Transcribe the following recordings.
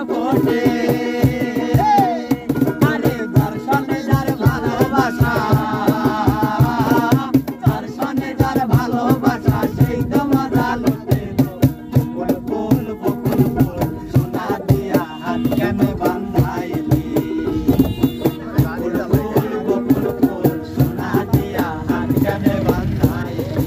ফোটে আরে দর্শনে যার ভালোবাসা দর্শনে যার ভালোবাসা সেই তো মজা লুটে বকুল ফুল বকুল ফুল সোনা দিয়া হাত কেন বাঁধাইলি বকুল ফুল বকুল ফুল সোনা দিয়া হাত কেন বাঁধাইলি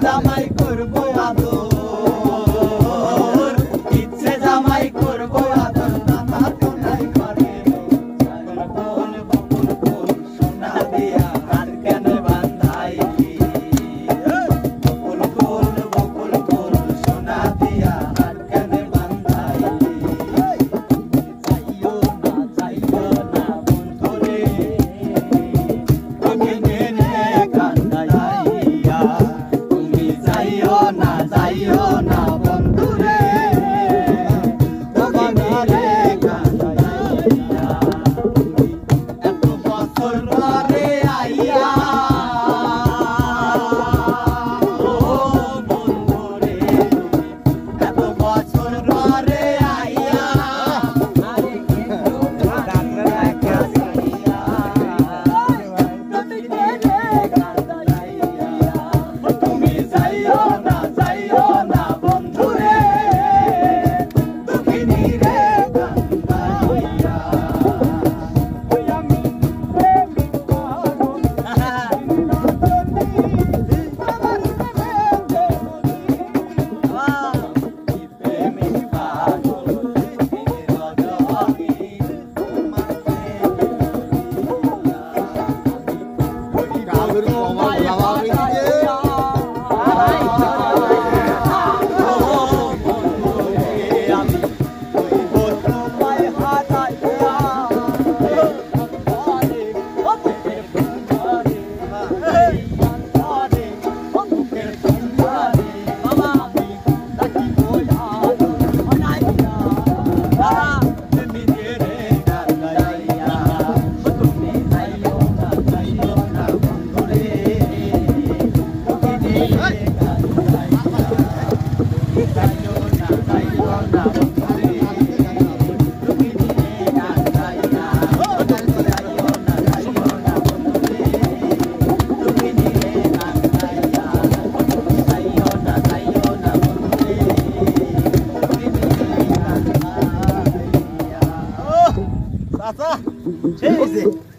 জামাই করবো আদর ইচ্ছে জামাই করবো আদর দাদা তোলাই করে বকুল বকুল ফুল সোনা দিয়া হাত কেন বাঁধাইলি বকুল ফুল বকুল ফুল সোনা দিয়া হাত কেন বাঁধাইলি যাইও না বন্ধুরে তুমি নেনে কান্দাইয়া যাইও না বন্ধুরে তোমারে কাঁদাইয়া এত বছর পরে আইয়া ও বন্ধুরে এত বছর পরে আইয়া আরে কিন্তু কাঁদাইয়া তুমি নেনে কাঁদাইয়া তুমি যাইও না বন্ধুরে দুঃখিনী রে কান্দাইয়া ওই আমি প্রেমিক পাগল প্রেমিক পাগল Tá, tá. Cheio.